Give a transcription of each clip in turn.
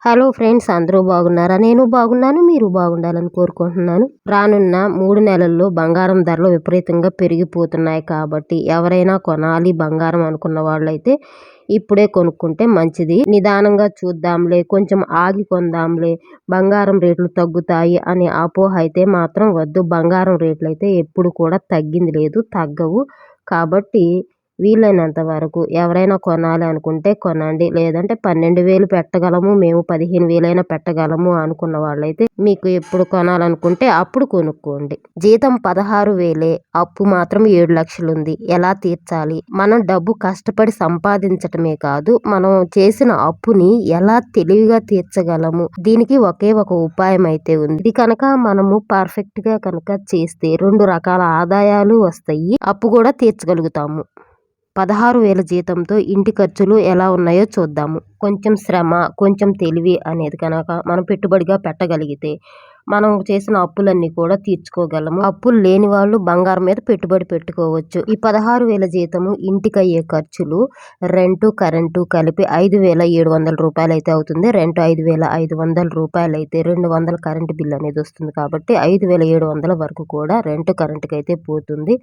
Hello friends, అందరూ బాగున్నారా? నేను బాగున్నాను. మీరు బాగుండాలని కోరుకుంటున్నాను. రానున్న 3 నెలల్లో బంగారం ధరలు విపరీతంగా పెరిగిపోతున్నాయి కాబట్టి ఎవరైనా కొనాలి బంగారం అనుకున్న వాళ్ళైతే ఇప్పుడే కొనుక్కుంటే మంచిది. నిదానంగా చూద్దాంలే, కొంచెం ఆగి కొందాంలే, బంగారం రేట్లు తగ్గుతాయి అనే అపోహ అయితే మాత్రం వద్దు. బంగారం రేట్లు అయితే ఎప్పుడు కూడా తగ్గింది లేదు, తగ్గవు. కాబట్టి వీలైనంత వరకు ఎవరైనా కొనాలి అనుకుంటే కొనండి. లేదంటే 12,000 పెట్టగలము, మేము 15,000 పెట్టగలము అనుకున్న వాళ్ళైతే మీకు ఎప్పుడు కొనాలనుకుంటే అప్పుడు కొనుక్కోండి. జీతం 16,000, అప్పు మాత్రం 7 లక్షలు ఉంది. ఎలా తీర్చాలి? మనం డబ్బు కష్టపడి సంపాదించటమే కాదు, మనం చేసిన అప్పుని ఎలా తెలివిగా తీర్చగలము, దీనికి ఒకే ఒక ఉపాయం అయితే ఉంది. ఇది కనుక మనము పర్ఫెక్ట్ గా కనుక చేస్తే 2 రకాల ఆదాయాలు వస్తాయి, అప్పు కూడా తీర్చగలుగుతాము. 16,000 జీతంతో ఇంటి ఖర్చులు ఎలా ఉన్నాయో చూద్దాము. కొంచెం శ్రమ, కొంచెం తెలివి అనేది కనుక మనం పెట్టుబడిగా పెట్టగలిగితే మనం చేసిన అప్పులన్నీ కూడా తీర్చుకోగలము. అప్పులు లేని వాళ్ళు బంగారం మీద పెట్టుబడి పెట్టుకోవచ్చు. ఈ 16,000 జీతము ఇంటికి అయ్యే ఖర్చులు, రెంటు, కరెంటు కలిపి 5,700 రూపాయలు అయితే అవుతుంది. రెంట్ 5,500 రూపాయలు అయితే 200 కరెంటు బిల్ అనేది వస్తుంది కాబట్టి 5,700 వరకు కూడా రెంట్ కరెంట్కి అయితే పోతుంది.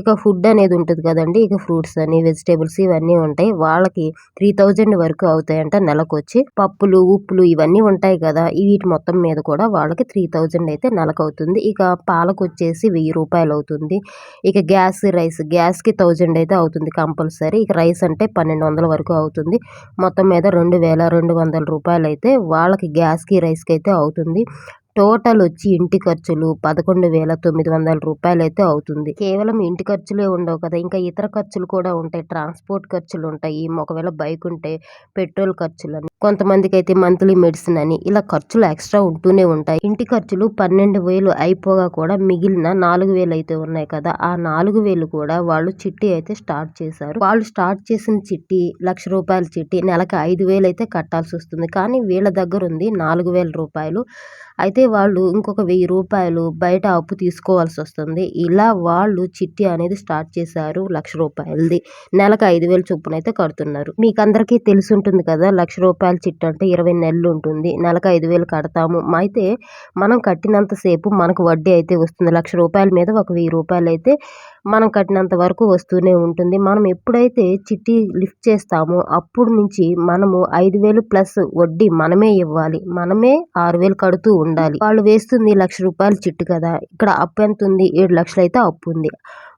ఇక ఫుడ్ అనేది ఉంటుంది కదండి, ఇక ఫ్రూట్స్ అని వెజిటేబుల్స్ ఇవన్నీ ఉంటాయి. వాళ్ళకి 3,000 వరకు అవుతాయంట నెలకొచ్చి. పప్పులు, ఉప్పులు ఇవన్నీ ఉంటాయి కదా, వీటి మొత్తం మీద కూడా వాళ్ళకి 3,000 అయితే నెలకు అవుతుంది. ఇక పాలకు వచ్చేసి 1,000 రూపాయలు అవుతుంది. ఇక రైస్ గ్యాస్కి 1,000 అయితే అవుతుంది కంపల్సరీ. ఇక రైస్ అంటే 1,200 వరకు అవుతుంది. మొత్తం మీద 2,200 రూపాయలు అయితే వాళ్ళకి గ్యాస్కి రైస్కి అయితే అవుతుంది. టోటల్ వచ్చి ఇంటి ఖర్చులు 11,900 రూపాయలు అయితే అవుతుంది. కేవలం ఇంటి ఖర్చులే ఉండవు కదా, ఇంకా ఇతర ఖర్చులు కూడా ఉంటాయి. ట్రాన్స్పోర్ట్ ఖర్చులు ఉంటాయి, ఒకవేళ బైక్ ఉంటే పెట్రోల్ ఖర్చులని, కొంతమందికి అయితే మంత్లీ మెడిసిన్ అని, ఇలా ఖర్చులు ఎక్స్ట్రా ఉంటూనే ఉంటాయి. ఇంటి ఖర్చులు 12,000 అయిపోగా కూడా మిగిలిన 4,000 అయితే ఉన్నాయి కదా, ఆ 4,000 కూడా వాళ్ళు చిట్టి అయితే స్టార్ట్ చేశారు. వాళ్ళు స్టార్ట్ చేసిన చిట్టి 1,00,000 రూపాయల చిట్టి నెలకు 5,000 అయితే కట్టాల్సి వస్తుంది. కానీ వీళ్ళ దగ్గర ఉంది 4,000 రూపాయలు. అయితే వాళ్ళు ఇంకొక 1,000 రూపాయలు బయట అప్పు తీసుకోవాల్సి వస్తుంది. ఇలా వాళ్ళు చిట్టి అనేది స్టార్ట్ చేశారు 1,00,000 రూపాయలది. నెలకు 5,000 చొప్పున అయితే కడుతున్నారు. మీకు అందరికీ తెలిసి ఉంటుంది కదా, 1,00,000 రూపాయల చిట్టి అంటే 20 నెలలు ఉంటుంది. నెలకు 5,000 కడతాము. అయితే మనం కట్టినంత సేపు మనకు వడ్డీ అయితే వస్తుంది. 1,00,000 రూపాయల మీద ఒక 1,000 రూపాయలు అయితే మనం కట్టినంత వరకు వస్తూనే ఉంటుంది. మనం ఎప్పుడైతే చిట్టి లిఫ్ట్ చేస్తామో అప్పుడు నుంచి మనము 5,000 ప్లస్ వడ్డీ మనమే ఇవ్వాలి. మనమే 6,000 కడుతూ ఉండాలి. వాళ్ళు వేస్తుంది 1,00,000 రూపాయలు చిట్టు కదా, ఇక్కడ అప్పు ఎంత ఉంది? 7 లక్షలు అయితే అప్పు ఉంది.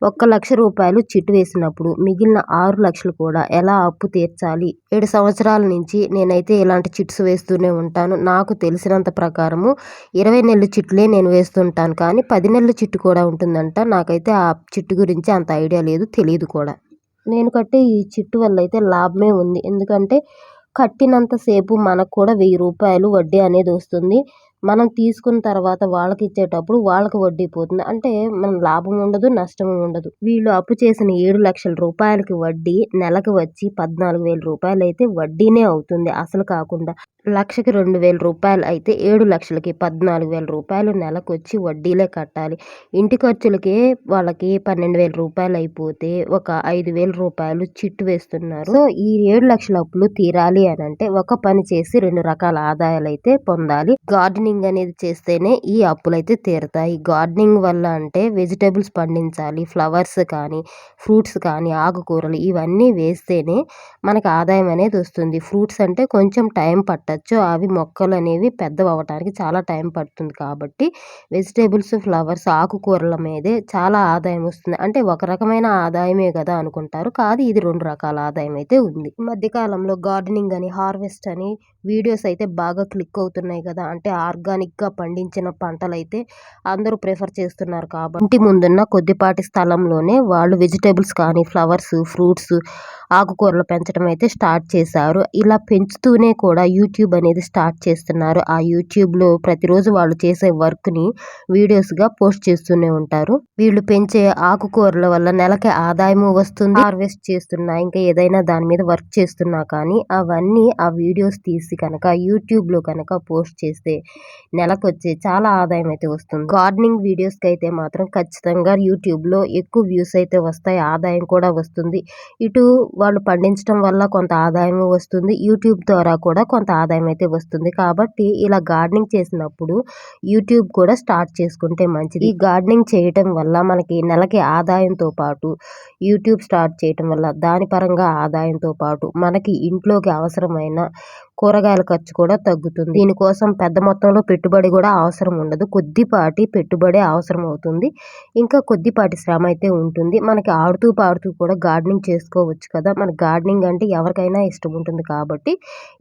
1,00,000 రూపాయలు చిట్టు వేసినప్పుడు మిగిలిన 6 లక్షలు కూడా ఎలా అప్పు తీర్చాలి? 7 సంవత్సరాల నుంచి నేనైతే ఇలాంటి చిట్స్ వేస్తూనే ఉంటాను. నాకు తెలిసినంత ప్రకారము 20 నెలల చిట్లే నేను వేస్తుంటాను. కానీ 10 నెలల చిట్టు కూడా ఉంటుందంట. నాకైతే ఆ చిట్టు గురించి అంత ఐడియా లేదు, తెలియదు కూడా. నేను కట్టే ఈ చిట్టు వల్ల అయితే లాభమే ఉంది. ఎందుకంటే కట్టినంత సేపు మనకు కూడా 1,000 రూపాయలు వడ్డీ అనేది వస్తుంది. మనం తీసుకున్న తర్వాత వాళ్ళకి ఇచ్చేటప్పుడు వాళ్ళకి వడ్డీ పోతుంది. అంటే మనం లాభం ఉండదు, నష్టం ఉండదు. వీళ్ళు అప్పు చేసిన 7 లక్షల రూపాయలకి వడ్డీ నెలకు వచ్చి 14,000 రూపాయలు అయితే వడ్డీనే అవుతుంది, అసలు కాకుండా. లక్షకి 2,000 రూపాయలు అయితే 7 లక్షలకి 14,000 రూపాయలు నెలకు వచ్చి వడ్డీలే కట్టాలి. ఇంటి ఖర్చులకే వాళ్ళకి 12,000 రూపాయలు అయిపోతే ఒక 5,000 రూపాయలు చిట్టు వేస్తున్నారు. సో ఈ 7 లక్షల అప్పులు తీరాలి అని అంటే ఒక పని చేసి 2 రకాల ఆదాయాలు అయితే పొందాలి. గార్డెనింగ్ అనేది చేస్తేనే ఈ అప్పులు అయితే తీరుతాయి. గార్డెనింగ్ వల్ల అంటే వెజిటేబుల్స్ పండించాలి, ఫ్లవర్స్ కానీ, ఫ్రూట్స్ కానీ, ఆకుకూరలు ఇవన్నీ వేస్తేనే మనకి ఆదాయం అనేది వస్తుంది. ఫ్రూట్స్ అంటే కొంచెం టైం పట్టచ్చు, అవి మొక్కలు అనేవి పెద్దవి అవ్వటానికి చాలా టైం పడుతుంది. కాబట్టి వెజిటేబుల్స్, ఫ్లవర్స్, ఆకుకూరల మీదే చాలా ఆదాయం వస్తుంది. అంటే ఒక రకమైన ఆదాయమే కదా అనుకుంటారు, కాదు, ఇది 2 రకాల ఆదాయం అయితే ఉంది. ఈ మధ్యకాలంలో గార్డెనింగ్ అని, హార్వెస్ట్ అని వీడియోస్ అయితే బాగా క్లిక్ అవుతున్నాయి కదా. అంటే ఆర్గానిక్గా పండించిన పంటలు అయితే అందరూ ప్రిఫర్ చేస్తున్నారు. కాబట్టి ఇంటి ముందున్న కొద్దిపాటి స్థలంలోనే వాళ్ళు వెజిటేబుల్స్ కానీ, ఫ్లవర్స్, ఫ్రూట్స్, ఆకుకూరలు పెంచడం అయితే స్టార్ట్ చేశారు. ఇలా పెంచుతూనే కూడా యూట్యూబ్ అనేది స్టార్ట్ చేస్తున్నారు. ఆ యూట్యూబ్లో ప్రతిరోజు వాళ్ళు చేసే వర్క్ని వీడియోస్గా పోస్ట్ చేస్తూనే ఉంటారు. వీళ్ళు పెంచే ఆకుకూరల వల్ల నెలకి ఆదాయము వస్తుంది. హార్వెస్ట్ చేస్తున్నా, ఇంకా ఏదైనా దాని మీద వర్క్ చేస్తున్నా కానీ అవన్నీ ఆ వీడియోస్ తీసి తీసి కనుక యూట్యూబ్లో కనుక పోస్ట్ చేస్తే నెలకొచ్చే చాలా ఆదాయం అయితే వస్తుంది. గార్డెనింగ్ వీడియోస్కి అయితే మాత్రం ఖచ్చితంగా యూట్యూబ్లో ఎక్కువ వ్యూస్ అయితే వస్తాయి, ఆదాయం కూడా వస్తుంది. ఇటు వాళ్ళు పండించడం వల్ల కొంత ఆదాయం వస్తుంది, యూట్యూబ్ ద్వారా కూడా కొంత ఆదాయం అయితే వస్తుంది. కాబట్టి ఇలా గార్డెనింగ్ చేసినప్పుడు యూట్యూబ్ కూడా స్టార్ట్ చేసుకుంటే మంచిది. ఈ గార్డెనింగ్ చేయటం వల్ల మనకి నెలకి ఆదాయంతో పాటు యూట్యూబ్ స్టార్ట్ చేయటం వల్ల దాని పరంగా ఆదాయంతో పాటు మనకి ఇంట్లోకి అవసరమైన కూరగాయల ఖర్చు కూడా తగ్గుతుంది. దీనికోసం పెద్ద మొత్తంలో పెట్టుబడి కూడా అవసరం ఉండదు, కొద్దిపాటి పెట్టుబడి అవసరం అవుతుంది, ఇంకా కొద్దిపాటి శ్రమ అయితే ఉంటుంది. మనకి ఆడుతూ పాడుతూ కూడా గార్డెనింగ్ చేసుకోవచ్చు కదా. మన గార్డెనింగ్ అంటే ఎవరికైనా ఇష్టం ఉంటుంది కాబట్టి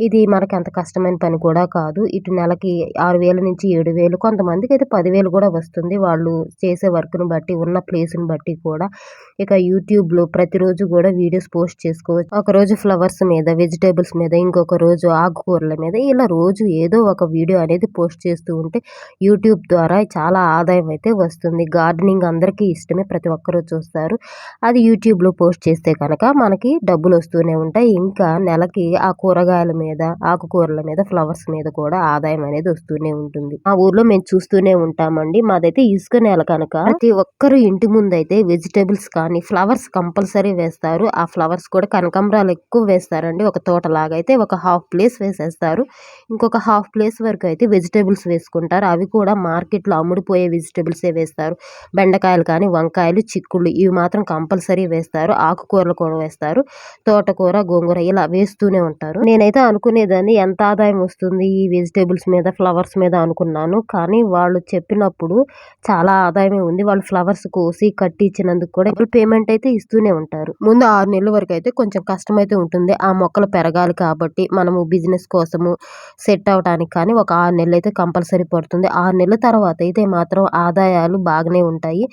ఇది మనకి అంత కష్టమైన పని కూడా కాదు. ఇటు నెలకి 6,000 నుంచి 7,000, కొంతమందికి అయితే 10,000 కూడా వస్తుంది, వాళ్ళు చేసే వర్క్ను బట్టి, ఉన్న ప్లేస్ని బట్టి కూడా. ఇక యూట్యూబ్లో ప్రతిరోజు కూడా వీడియోస్ పోస్ట్ చేసుకోవచ్చు. ఒకరోజు ఫ్లవర్స్ మీద, వెజిటేబుల్స్ మీద, ఇంకొక రోజు ఆకుకూరల మీద, ఇలా రోజు ఏదో ఒక వీడియో అనేది పోస్ట్ చేస్తూ ఉంటే యూట్యూబ్ ద్వారా చాలా ఆదాయం అయితే వస్తుంది. గార్డెనింగ్ అందరికీ ఇష్టమే, ప్రతి ఒక్కరూ చూస్తారు. అది యూట్యూబ్లో పోస్ట్ చేస్తే కనుక మనకి డబ్బులు వస్తూనే ఉంటాయి. ఇంకా నెలకి ఆ కూరగాయల మీద, ఆకుకూరల మీద, ఫ్లవర్స్ మీద కూడా ఆదాయం అనేది వస్తూనే ఉంటుంది. ఆ ఊర్లో మేము చూస్తూనే ఉంటామండి. మాదైతే ఇసుక నేల కనుక ప్రతి ఒక్కరు ఇంటి ముందు అయితే వెజిటేబుల్స్ కానీ ఫ్లవర్స్ కంపల్సరీ వేస్తారు. ఆ ఫ్లవర్స్ కూడా కనకాంబరాలు ఎక్కువ వేస్తారండి. ఒక తోటలాగా అయితే ఒక హాఫ్ ప్లేస్ వేసేస్తారు, ఇంకొక హాఫ్ ప్లేస్ వరకు అయితే వెజిటేబుల్స్ వేసుకుంటారు. అవి కూడా మార్కెట్లో అమ్ముడుపోయే వెజిటేబుల్సే వేస్తారు. బెండకాయలు కానీ, వంకాయలు, చిక్కుళ్ళు ఇవి మాత్రం కంపల్సరీ వేస్తారు. ఆకుకూరలు కూడా వేస్తారు, తోటకూర, గోంగూర ఇలా వేస్తూనే ఉంటారు. నేనైతే అనుకునేదాన్ని ఎంత ఆదాయం వస్తుంది ఈ వెజిటేబుల్స్ మీద, ఫ్లవర్స్ మీద అనుకున్నాను. కానీ వాళ్ళు చెప్పినప్పుడు చాలా ఆదాయమే ఉంది. వాళ్ళు ఫ్లవర్స్ కోసి కట్టి ఇచ్చినందుకు కూడా పేమెంట్ అయితే ఇస్తూనే ఉంటారు. ముందు 6 నెలల వరకు అయితే కొంచెం కష్టమైతే ఉంటుంది, ఆ మొక్కలు పెరగాలి కాబట్టి. మనము బిజినెస్ కోసము సెట్ అవడానికి కానీ ఒక 6 నెలలు అయితే కంపల్సరీ పడుతుంది. 6 నెలల తర్వాత అయితే మాత్రం ఆదాయాలు బాగానే ఉంటాయి.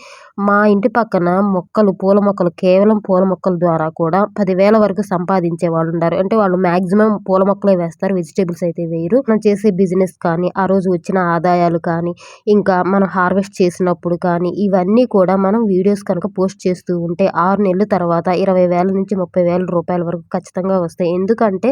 మా ఇంటి పక్కన మొక్కలు, పూల మొక్కలు, కేవలం పూల మొక్కల ద్వారా కూడా 10,000 వరకు సంపాదించే వాళ్ళు ఉన్నారు. అంటే వాళ్ళు మాక్సిమం పూల మొక్కలే వేస్తారు, వెజిటేబుల్స్ అయితే వేయరు. మనం చేసే బిజినెస్ కానీ, ఆ రోజు వచ్చిన ఆదాయాలు కానీ, ఇంకా మనం హార్వెస్ట్ చేసినప్పుడు కానీ, ఇవన్నీ కూడా మనం వీడియోస్ కనుక పోస్ట్ చేస్తూ ఉంటే 6 నెలల తర్వాత 20,000 నుంచి 30,000 రూపాయల వరకు ఖచ్చితంగా వస్తాయి. ఎందుకంటే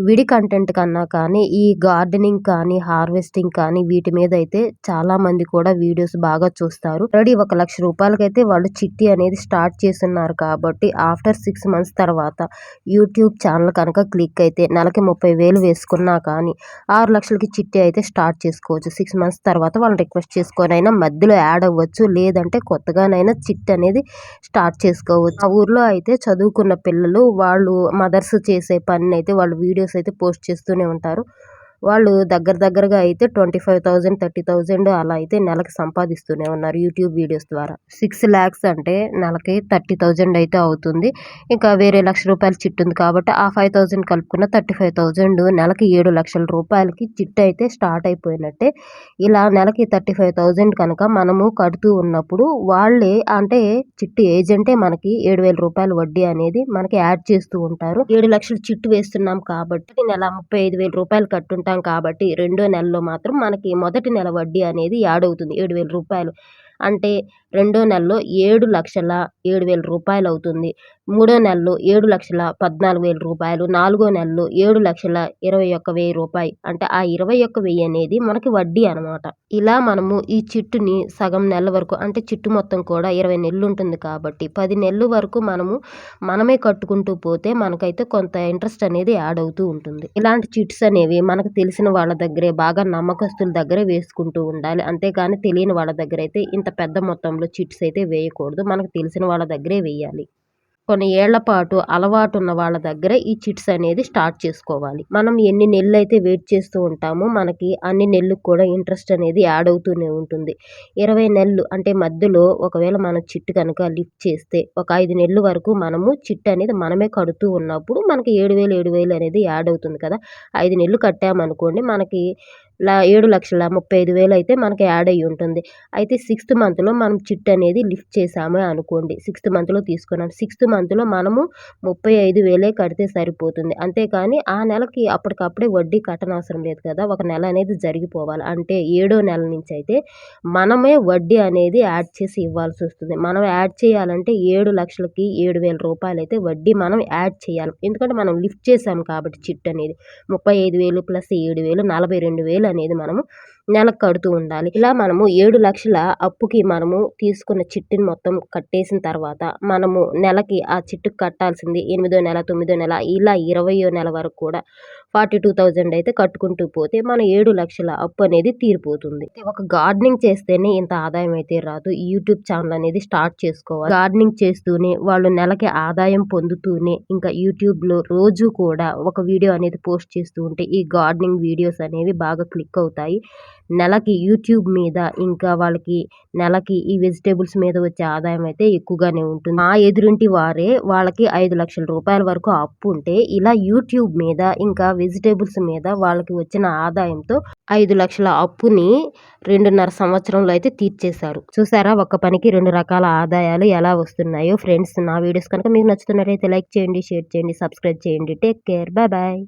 విడి కంటెంట్ కన్నా కానీ ఈ గార్డెనింగ్ కానీ, హార్వెస్టింగ్ కానీ వీటి మీద అయితే చాలా మంది కూడా వీడియోస్ బాగా చూస్తారు. ఆల్రెడీ 1,00,000 రూపాయలకైతే వాళ్ళు చిట్టి అనేది స్టార్ట్ చేస్తున్నారు. కాబట్టి ఆఫ్టర్ 6 మంత్స్ తర్వాత యూట్యూబ్ ఛానల్ కనుక క్లిక్ అయితే నెలకి 30,000 వేసుకున్నా కానీ 6 లక్షలకి చిట్టి అయితే స్టార్ట్ చేసుకోవచ్చు. 6 మంత్స్ తర్వాత వాళ్ళని రిక్వెస్ట్ చేసుకొని అయినా మధ్యలో యాడ్ అవ్వచ్చు, లేదంటే కొత్తగానైనా చిట్ అనేది స్టార్ట్ చేసుకోవచ్చు. ఆ ఊర్లో అయితే చదువుకున్న పిల్లలు, వాళ్ళు మదర్స్ చేసే పని అయితే వాళ్ళు వీడియోస్ అయితే పోస్ట్ చేస్తూనే ఉంటారు. వాళ్ళు దగ్గరగా అయితే 25,000, 30,000 అలా అయితే నెలకి సంపాదిస్తూనే ఉన్నారు యూట్యూబ్ వీడియోస్ ద్వారా. 6 lakhs అంటే నెలకి 30,000 అయితే అవుతుంది. ఇంకా వేరే 1,00,000 రూపాయల చిట్ ఉంది కాబట్టి ఆ 5,000 కలుపుకున్న 35,000, నెలకి 7 లక్షల రూపాయలకి చిట్ అయితే స్టార్ట్ అయిపోయినట్టే. ఇలా నెలకి 35,000 కనుక మనము కడుతూ ఉన్నప్పుడు వాళ్ళే, అంటే చిట్టు ఏజెంటే మనకి 7,000 రూపాయల వడ్డీ అనేది మనకి యాడ్ చేస్తూ ఉంటారు. 7 లక్షల చిట్టు వేస్తున్నాం కాబట్టి నెల 35,000 రూపాయలు కట్టుంటాం కాబట్టి రెండో నెలలో మాత్రం మనకి మొదటి నెల వడ్డీ అనేది యాడ్ అవుతుంది 7,000 రూపాయలు. అంటే రెండో నెలలో 7,07,000 రూపాయలు అవుతుంది. మూడో నెలలో 7,14,000 రూపాయలు, నాలుగో నెలలో 7,21,000 రూపాయలు. అంటే ఆ 21,000 అనేది మనకి వడ్డీ అనమాట. ఇలా మనము ఈ చిట్టుని సగం నెలల వరకు, అంటే చిట్టు మొత్తం కూడా 20 నెలలు ఉంటుంది కాబట్టి 10 నెలల వరకు మనమే కట్టుకుంటూ పోతే మనకైతే కొంత ఇంట్రెస్ట్ అనేది యాడ్ అవుతూ ఉంటుంది. ఇలాంటి చిట్స్ అనేవి మనకు తెలిసిన వాళ్ళ దగ్గరే, బాగా నమ్మకస్తుల దగ్గరే వేసుకుంటూ ఉండాలి. అంతేకాని తెలియని వాళ్ళ దగ్గర అయితే ఇంత పెద్ద మొత్తంలో చిట్స్ అయితే వేయకూడదు. మనకు తెలిసిన వాళ్ళ దగ్గరే వేయాలి. కొన్ని ఏళ్ల పాటు అలవాటు ఉన్న వాళ్ళ దగ్గర ఈ చిట్స్ అనేది స్టార్ట్ చేసుకోవాలి. మనం ఎన్ని నెలలు అయితే వెయిట్ చేస్తూ ఉంటామో మనకి అన్ని నెలలకు కూడా ఇంట్రెస్ట్ అనేది యాడ్ అవుతూనే ఉంటుంది. 20 నెలలు అంటే మధ్యలో ఒకవేళ మనం చిట్టు కనుక లిఫ్ట్ చేస్తే ఒక 5 నెలల వరకు మనము చిట్టు అనేది మనమే కడుతూ ఉన్నప్పుడు మనకి 7,000 అనేది యాడ్ అవుతుంది కదా. 5 నెలలు కట్టామనుకోండి, మనకి 7,35,000 అయితే మనకి యాడ్ అయ్యి ఉంటుంది. అయితే సిక్స్త్ మంత్‌లో మనం చిట్ అనేది లిఫ్ట్ చేశామే అనుకోండి. సిక్స్త్ మంత్‌లో తీసుకున్నాం. సిక్స్త్ మంత్‌లో మనము 35,000 కడితే సరిపోతుంది. అంతేకాని ఆ నెలకి అప్పటికప్పుడే వడ్డీ కట్టనవసరం లేదు కదా! ఒక నెల అనేది జరిగిపోవాలి. అంటే ఏడో నెల నుంచయితే మనమే వడ్డీ అనేది యాడ్ చేసి ఇవ్వాల్సొస్తుంది. మనం యాడ్ చేయాలంటే 7,00,000కి రూ. 7,000 అయితే వడ్డీ మనం యాడ్ చేయాలి. ఎందుకంటే మనం లిఫ్ట్ చేశాం కాబట్టి చిట్ అనేది. 35,000 ప్లస్ 7,000 42,000 అనేది మనము నెలకు కడుతూ ఉండాలి. ఇలా మనము 7,00,000 అప్పుకి మనము తీసుకున్న చిట్టుని మొత్తం కట్టేసిన తర్వాత మనము నెలకి ఆ చిట్టుకి కట్టాల్సింది 8దో నెల, 9దో నెల ఇలా 20వ నెల వరకు కూడా 42,000 అయితే కట్టుకుంటూ పోతే మన 7,00,000 అప్పు అనేది తీరిపోతుంది. ఒక గార్డెనింగ్ చేస్తేనే ఇంత ఆదాయం అయితే రాదు. యూట్యూబ్ ఛానల్ అనేది స్టార్ట్ చేసుకోవాలి. గార్డెనింగ్ చేస్తూనే వాళ్ళు నెలకి ఆదాయం పొందుతూనే ఇంకా యూట్యూబ్‌లో రోజు కూడా ఒక వీడియో అనేది పోస్ట్ చేస్తూ ఉంటే ఈ గార్డెనింగ్ వీడియోస్ అనేవి బాగా క్లిక్ అవుతాయి. నెలకి యూట్యూబ్ మీద ఇంకా వాళ్ళకి నెలకి ఈ వెజిటబుల్స్ మీద వచ్చే ఆదాయం అయితే ఎక్కువగానే ఉంటుంది. మా ఎదురింటి వారే వాళ్ళకి 5,00,000 రూపాయల వరకు అప్పు ఉంటే ఇలా యూట్యూబ్ మీద ఇంకా వెజిటబుల్స్ మీద వాళ్ళకి వచ్చిన ఆదాయంతో 5,00,000 అప్పుని 2.5 సంవత్సరంలో అయితే తీర్చేశారు. చూసారా ఒక్క పనికి 2 రకాల ఆదాయాలు ఎలా వస్తున్నాయో. ఫ్రెండ్స్, నా వీడియోస్ కనుక మీకు నచ్చుతున్నట్టయితే లైక్ చేయండి, షేర్ చేయండి, సబ్స్క్రైబ్ చేయండి. Take care. Bye bye.